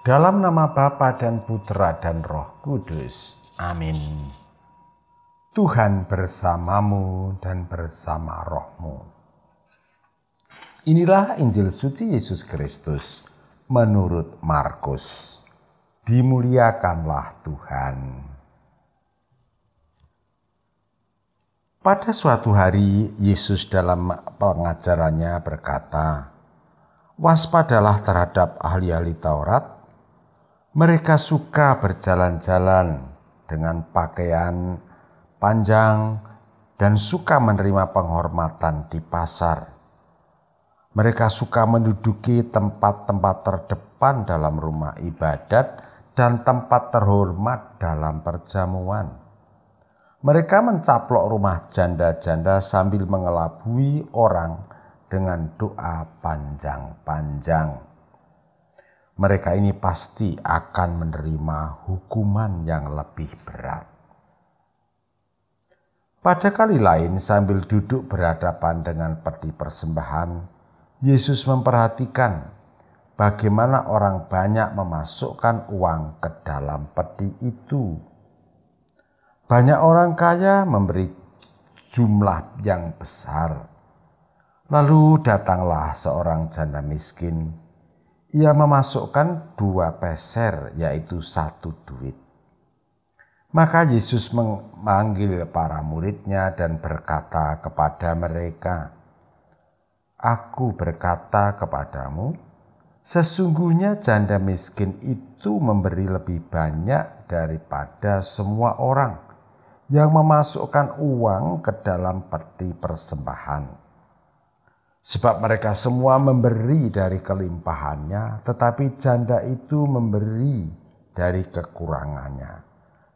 Dalam nama Bapa dan Putra dan Roh Kudus. Amin. Tuhan bersamamu dan bersama rohmu. Inilah Injil suci Yesus Kristus menurut Markus. Dimuliakanlah Tuhan. Pada suatu hari Yesus dalam pengajarannya berkata, "Waspadalah terhadap ahli-ahli Taurat. Mereka suka berjalan-jalan dengan pakaian panjang dan suka menerima penghormatan di pasar. Mereka suka menduduki tempat-tempat terdepan dalam rumah ibadat dan tempat terhormat dalam perjamuan. Mereka mencaplok rumah janda-janda sambil mengelabui orang dengan doa panjang-panjang. Mereka ini pasti akan menerima hukuman yang lebih berat." Pada kali lain sambil duduk berhadapan dengan peti persembahan, Yesus memperhatikan bagaimana orang banyak memasukkan uang ke dalam peti itu. Banyak orang kaya memberi jumlah yang besar. Lalu datanglah seorang janda miskin. Ia memasukkan 2 peser, yaitu 1 duit. Maka Yesus memanggil para muridnya dan berkata kepada mereka, "Aku berkata kepadamu, sesungguhnya janda miskin itu memberi lebih banyak daripada semua orang yang memasukkan uang ke dalam peti persembahan. Sebab mereka semua memberi dari kelimpahannya, tetapi janda itu memberi dari kekurangannya,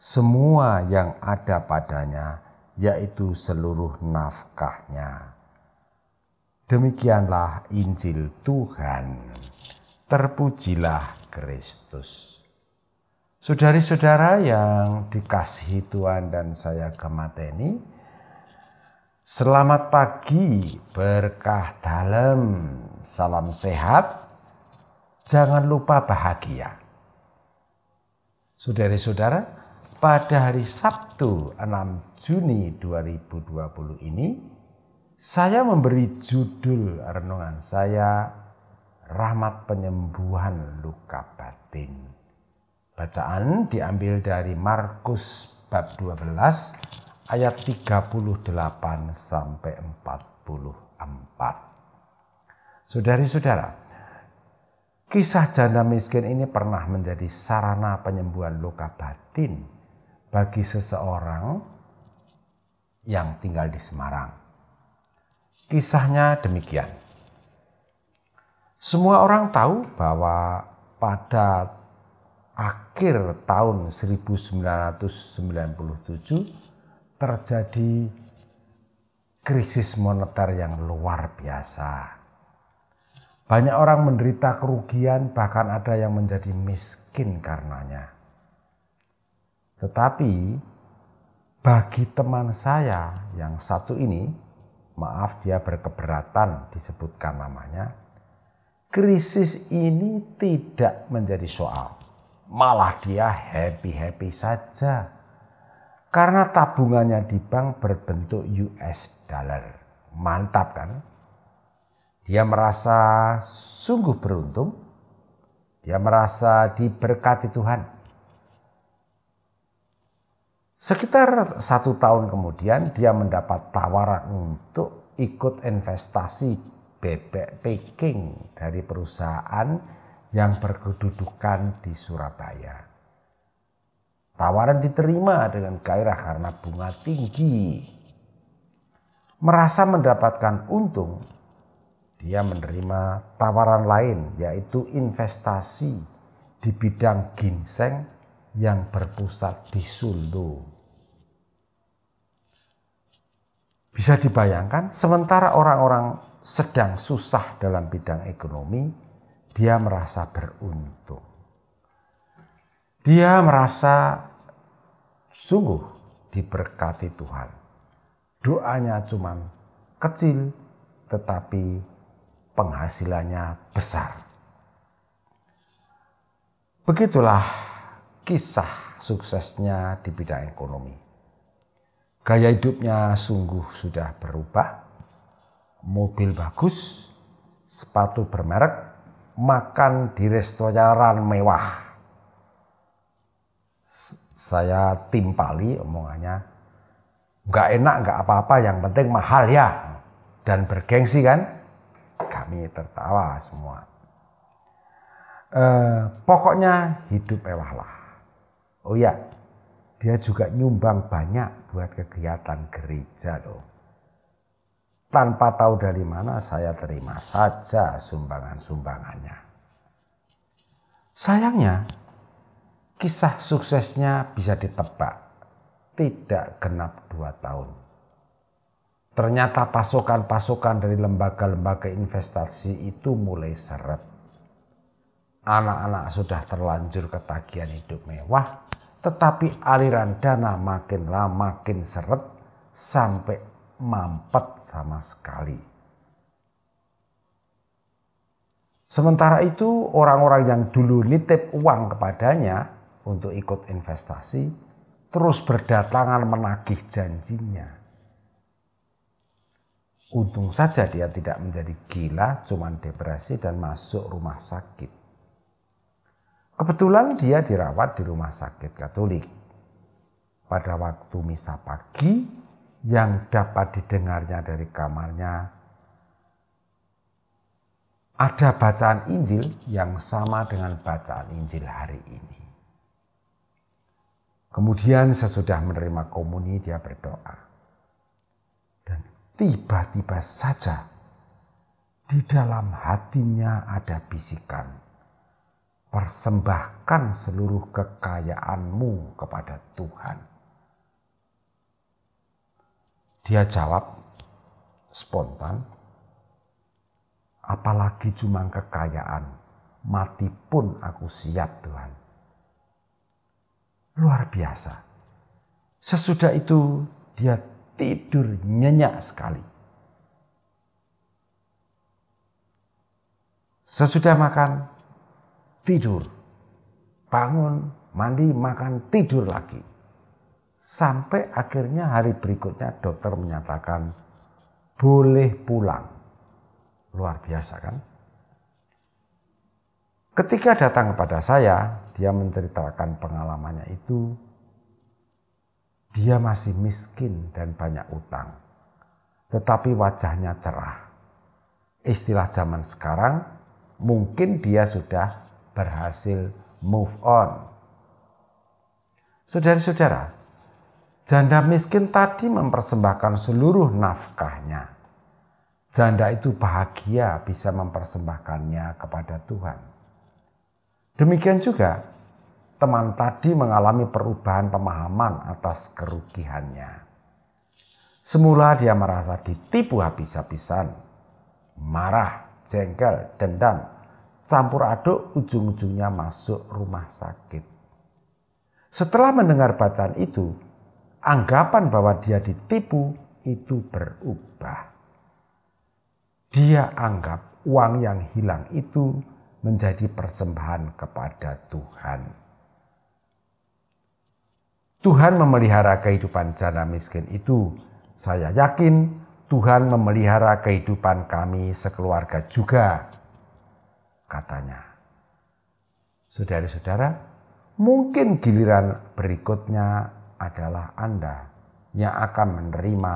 semua yang ada padanya, yaitu seluruh nafkahnya." Demikianlah Injil Tuhan. Terpujilah Kristus. Saudari-saudara yang dikasihi Tuhan dan saya gemateni, selamat pagi, berkah dalam, salam sehat, jangan lupa bahagia. Saudari-saudara, pada hari Sabtu 6 Juni 2020 ini, saya memberi judul renungan saya, Rahmat Penyembuhan Luka Batin. Bacaan diambil dari Markus bab 12 ayat 38 sampai 44. Saudari-saudara, kisah janda miskin ini pernah menjadi sarana penyembuhan luka batin bagi seseorang yang tinggal di Semarang. Kisahnya demikian. Semua orang tahu bahwa pada akhir tahun 1997 terjadi krisis moneter yang luar biasa. Banyak orang menderita kerugian, bahkan ada yang menjadi miskin karenanya. Tetapi bagi teman saya yang satu ini, maaf dia berkeberatan disebutkan namanya, krisis ini tidak menjadi soal. Malah dia happy-happy saja. Karena tabungannya di bank berbentuk US dollar. Mantap kan? Dia merasa sungguh beruntung. Dia merasa diberkati Tuhan. Sekitar 1 tahun kemudian dia mendapat tawaran untuk ikut investasi bebek packing dari perusahaan yang berkedudukan di Surabaya. Tawaran diterima dengan gairah karena bunga tinggi. Merasa mendapatkan untung, dia menerima tawaran lain, yaitu investasi di bidang ginseng yang berpusat di Solo. Bisa dibayangkan, sementara orang-orang sedang susah dalam bidang ekonomi, dia merasa beruntung. Dia merasa sungguh diberkati Tuhan. Doanya cuma kecil, tetapi penghasilannya besar. Begitulah kisah suksesnya di bidang ekonomi. Gaya hidupnya sungguh sudah berubah. Mobil bagus, sepatu bermerek, makan di restoran mewah. Saya timpali omongannya, nggak enak, nggak apa-apa, yang penting mahal ya. Dan bergengsi kan? Kami tertawa semua. Pokoknya hidup mewah lah. Oh ya, dia juga nyumbang banyak buat kegiatan gereja loh. Tanpa tahu dari mana saya terima saja sumbangan-sumbangannya. Sayangnya, kisah suksesnya bisa ditebak. Tidak genap 2 tahun. Ternyata pasokan-pasokan dari lembaga-lembaga investasi itu mulai seret. Anak-anak sudah terlanjur ketagihan hidup mewah, tetapi aliran dana makin lama makin seret sampai mampet sama sekali. Sementara itu orang-orang yang dulu nitip uang kepadanya untuk ikut investasi terus berdatangan menagih janjinya. Untung saja dia tidak menjadi gila, cuman depresi dan masuk rumah sakit. Kebetulan dia dirawat di rumah sakit Katolik. Pada waktu misa pagi, yang dapat didengarnya dari kamarnya, ada bacaan Injil yang sama dengan bacaan Injil hari ini. Kemudian sesudah menerima komuni dia berdoa. Dan tiba-tiba saja di dalam hatinya ada bisikan, persembahkan seluruh kekayaanmu kepada Tuhan. Dia jawab spontan, apalagi cuma kekayaan, mati pun aku siap Tuhan. Luar biasa. Sesudah itu dia tidur nyenyak sekali. Sesudah makan, tidur. Bangun, mandi, makan, tidur lagi. Sampai akhirnya hari berikutnya dokter menyatakan boleh pulang. Luar biasa kan? Ketika datang kepada saya, dia menceritakan pengalamannya itu. Dia masih miskin dan banyak utang. Tetapi wajahnya cerah. Istilah zaman sekarang, mungkin dia sudah berhasil move on. Saudara-saudara, janda miskin tadi mempersembahkan seluruh nafkahnya. Janda itu bahagia bisa mempersembahkannya kepada Tuhan. Demikian juga teman tadi mengalami perubahan pemahaman atas kerugiannya. Semula dia merasa ditipu habis-habisan, marah, jengkel, dendam, campur aduk, ujung-ujungnya masuk rumah sakit. Setelah mendengar bacaan itu, anggapan bahwa dia ditipu itu berubah. Dia anggap uang yang hilang itu menjadi persembahan kepada Tuhan. Tuhan memelihara kehidupan janda miskin itu. Saya yakin Tuhan memelihara kehidupan kami sekeluarga juga, katanya. Saudara-saudara, mungkin giliran berikutnya adalah Anda yang akan menerima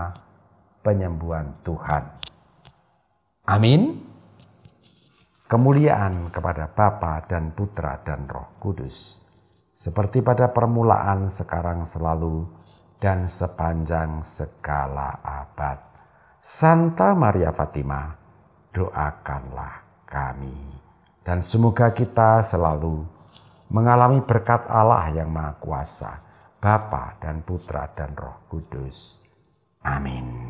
penyembuhan Tuhan. Amin. Kemuliaan kepada Bapa dan Putra dan Roh Kudus, seperti pada permulaan, sekarang, selalu, dan sepanjang segala abad. Santa Maria Fatima, doakanlah kami. Dan semoga kita selalu mengalami berkat Allah yang Maha Kuasa, Bapa dan Putra dan Roh Kudus. Amin.